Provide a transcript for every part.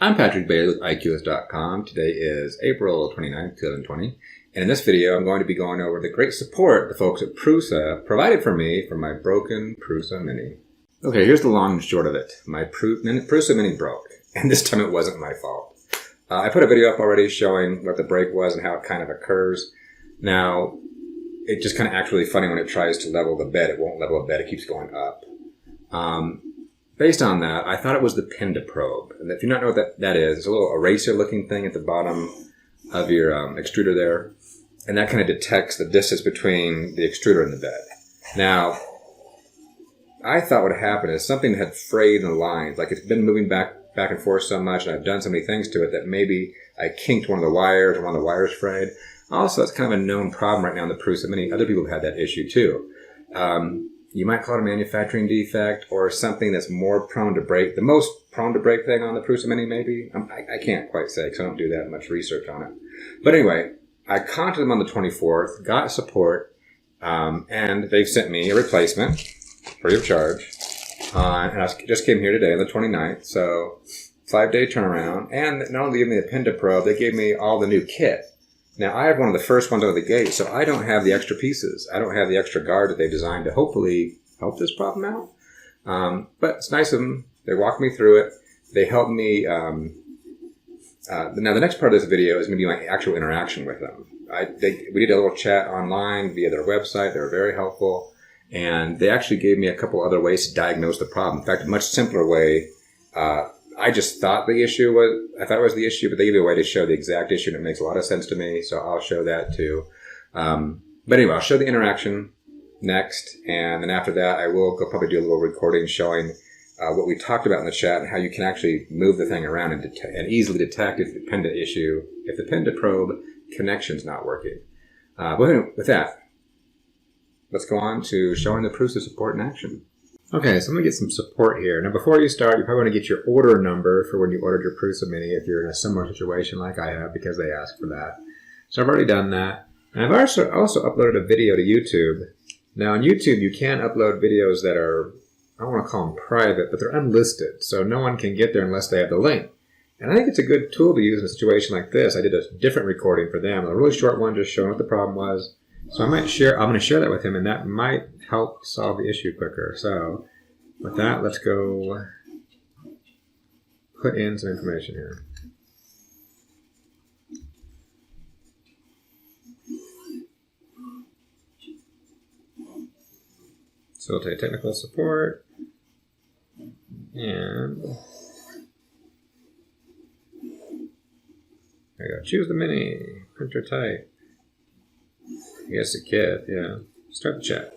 I'm Patrick Bailey with IQS.com. Today is April 29th, 2020. And in this video, I'm going to be going over the great support the folks at Prusa provided for me for my broken Prusa Mini. Okay, here's the long and short of it. My Prusa Mini broke, and this time it wasn't my fault. I put a video up already showing what the break was and how it kind of occurs. Now, it just kind of acts really funny when it tries to level the bed. It won't level the bed, it keeps going up. Based on that, I thought it was the pin to probe. And if you don't know what that is, it's a little eraser-looking thing at the bottom of your extruder there. And that kind of detects the distance between the extruder and the bed. Now, I thought what happened is something had frayed in the lines. Like it's been moving back and forth so much, and I've done so many things to it that maybe I kinked one of the wires, or one of the wires frayed. Also, that's kind of a known problem right now in the Prusa Mini. Other people have had that issue too. You might call it a manufacturing defect or something that's more prone to break. The most prone to break thing on the Prusa Mini, maybe? I can't quite say because I don't do that much research on it. But anyway, I contacted them on the 24th, got support, and they've sent me a replacement free of charge. And I just came here today on the 29th, so 5-day turnaround. And not only gave me the pin to probe, they gave me all the new kit. Now, I have one of the first ones out of the gate, so I don't have the extra pieces. I don't have the extra guard that they designed to hopefully help this problem out. But it's nice of them. They walked me through it. They helped me. Now, the next part of this video is going to be my actual interaction with them. We did a little chat online via their website. They were very helpful. And they actually gave me a couple other ways to diagnose the problem. In fact, a much simpler way. I just thought the issue was, I thought it was the issue, but they gave me a way to show the exact issue, and it makes a lot of sense to me, so I'll show that too. But anyway, I'll show the interaction next, and then after that, I will probably do a little recording showing what we talked about in the chat and how you can actually move the thing around and easily detect if the pin to probe connection's not working. But with that, let's go on to showing the Prusa support in action. Okay, so I'm going to get some support here. Now, before you start, you probably want to get your order number for when you ordered your Prusa Mini if you're in a similar situation like I have, because they ask for that. So I've already done that. And I've also uploaded a video to YouTube. Now, on YouTube, you can upload videos that are, I don't want to call them private, but they're unlisted. So no one can get there unless they have the link. And I think it's a good tool to use in a situation like this. I did a different recording for them, a really short one just showing what the problem was. So I'm going to share that with him, and that might help solve the issue quicker. So with that, let's go put in some information here. So we'll take technical support, and there you go. Choose the Mini, printer type. I guess a kit, yeah. Start the chat.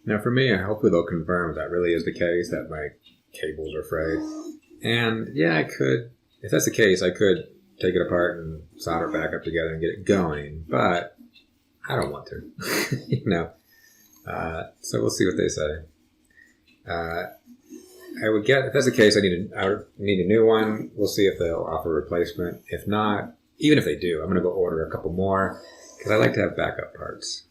Now for me, hopefully they'll confirm that really is the case, that my cables are frayed. And yeah, I could, if that's the case, I could take it apart and solder it back up together and get it going, but I don't want to, you know. So we'll see what they say. I would get, if that's the case, I would need a new one. We'll see if they'll offer a replacement. If not, even if they do, I'm going to go order a couple more because I like to have backup parts.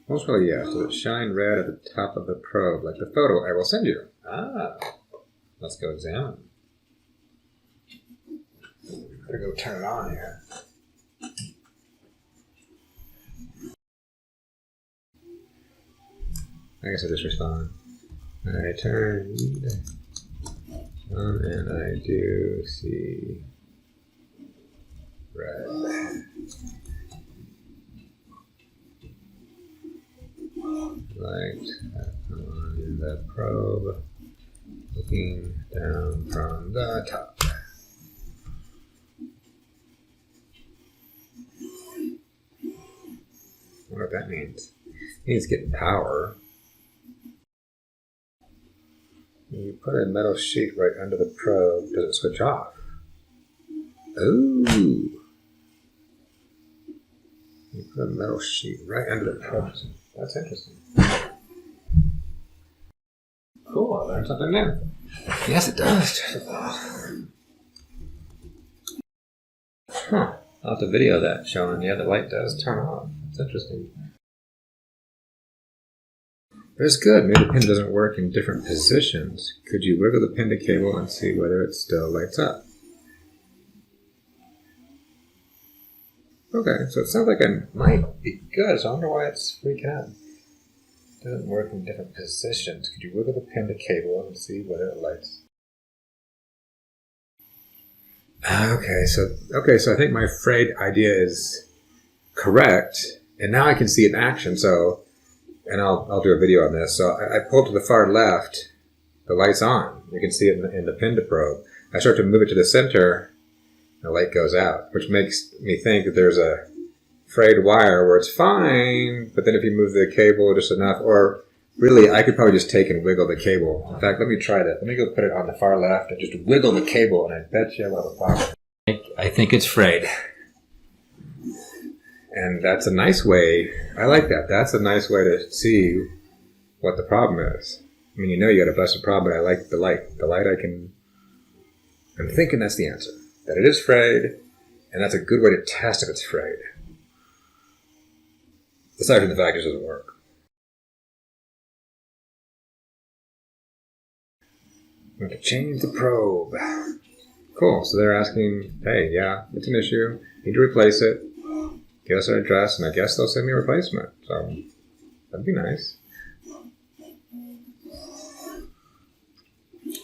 Most probably, yeah. So it shine red at the top of the probe, like the photo I will send you. Let's go examine. Better go turn it on here. I guess I just respond. I turned on and I do see red. Light on the probe, looking down from the top. I wonder what that means. It means getting power. You put a metal sheet right under the probe. Does it switch off? Ooh. You put a metal sheet right under the probe. That's interesting. Cool, I learned something new. Yes, it does. Huh. I'll have to video that showing, yeah, the light does turn off. That's interesting. But it's good. Maybe the pin doesn't work in different positions. Could you wiggle the pin to cable and see whether it still lights up? Okay, so it sounds like it might be good, so I wonder why it's freaking out. It doesn't work in different positions. Could you wiggle the pin to cable and see whether it lights? Okay, so I think my frayed idea is correct, and now I can see it in action. So, and I'll do a video on this. So I pull to the far left, the light's on. You can see it in the pin to probe. I start to move it to the center, the light goes out, which makes me think that there's a frayed wire where it's fine, but then if you move the cable just enough, or really, I could probably just take and wiggle the cable. In fact, let me try that. Let me go put it on the far left and just wiggle the cable, and I bet you I'll have a problem. I think it's frayed. And that's a nice way. I like that. That's a nice way to see what the problem is. I mean, you know you got a busted problem, but I like the light. The light I'm thinking that's the answer. That it is frayed, and that's a good way to test if it's frayed. Aside from the fact it doesn't work. I'm going to change the probe. Cool, so they're asking, hey, yeah, it's an issue. Need to replace it. Give us our address, and I guess they'll send me a replacement. So, that'd be nice.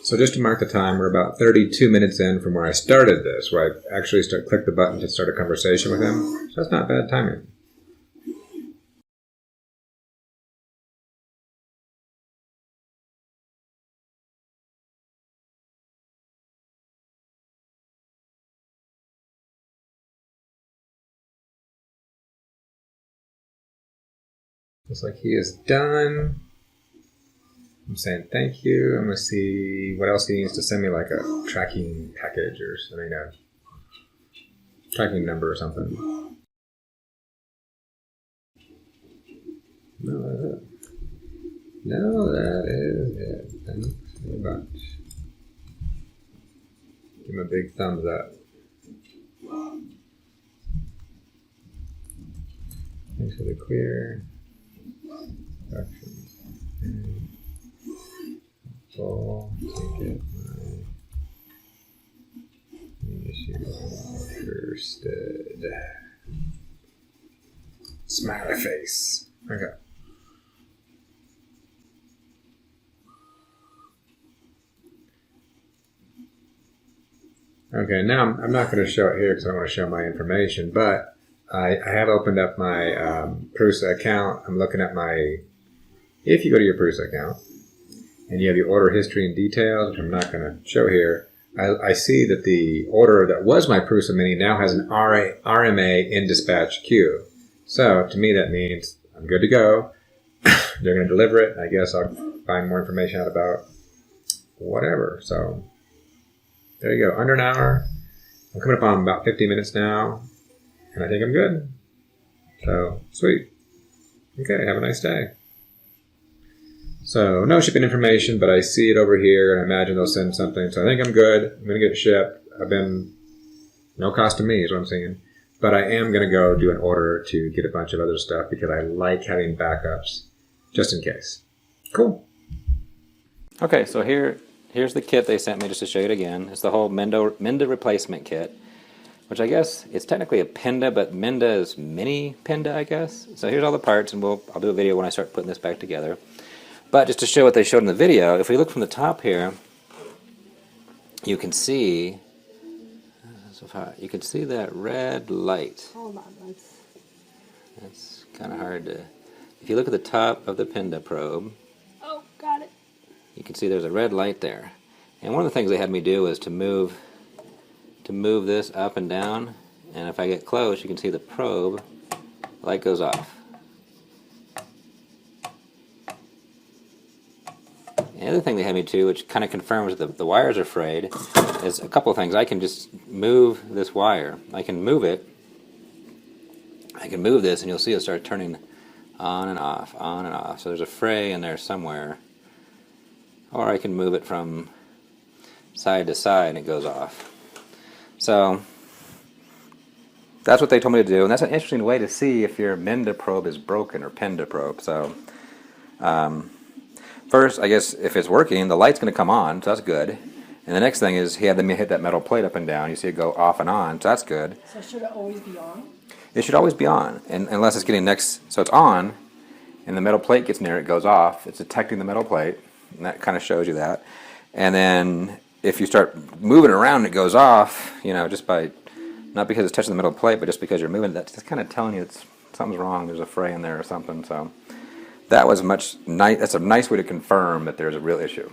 So just to mark the time, we're about 32 minutes in from where I started this, where I actually clicked the button to start a conversation with him. So that's not bad timing. Looks like he is done. I'm saying thank you. I'm going to see what else he needs to send me, like a tracking package or something, a tracking number or something. No, that's it. No, that is it. Thanks very much. Give him a big thumbs up. Thanks for the clear instructions. So, to get my issue understood. Smiley face. Okay. Okay, now I'm not going to show it here because I don't want to show my information, but I have opened up my Prusa account. I'm looking at if you go to your Prusa account and you have your order history and details, which I'm not going to show here, I see that the order that was my Prusa Mini now has an RMA in dispatch queue. So to me that means I'm good to go. They're going to deliver it. I guess I'll find more information out about whatever. So there you go. Under an hour. I'm coming up on about 50 minutes now, and I think I'm good. So, sweet. Okay, have a nice day. So, no shipping information, but I see it over here, and I imagine they'll send something. So I think I'm good. I'm going to get shipped. No cost to me is what I'm saying. But I am going to go do an order to get a bunch of other stuff because I like having backups just in case. Cool. Okay, so here's the kit they sent me just to show you it again. It's the whole Minda replacement kit, which I guess it's technically a Pinda, but Minda is mini Pinda, I guess. So here's all the parts, and I'll do a video when I start putting this back together. But just to show what they showed in the video, if we look from the top here, you can see that red light. Hold on, That's kind of hard to. If you look at the top of the Pinda probe, oh, got it. you can see there's a red light there. And one of the things they had me do is to move this up and down, and if I get close, you can see the probe light goes off. The other thing they had me do, which kind of confirms that the wires are frayed, is a couple of things. I can just move this wire. I can move it. I can move this, and you'll see it start turning on and off, on and off. So there's a fray in there somewhere. Or I can move it from side to side, and it goes off. So that's what they told me to do, and that's an interesting way to see if your Menda probe is broken or Penda probe. So first, I guess if it's working, the light's going to come on, so that's good. And the next thing is he had them hit that metal plate up and down. You see it go off and on, so that's good. So should it always be on? It should always be on, and unless it's getting next, so it's on, and the metal plate gets near it, goes off. It's detecting the metal plate, and that kind of shows you that. And then if you start moving around, it goes off. You know, just by not because it's touching the metal plate, but just because you're moving. That's just kind of telling you it's something's wrong. There's a fray in there or something. So that was that's a nice way to confirm that there's a real issue.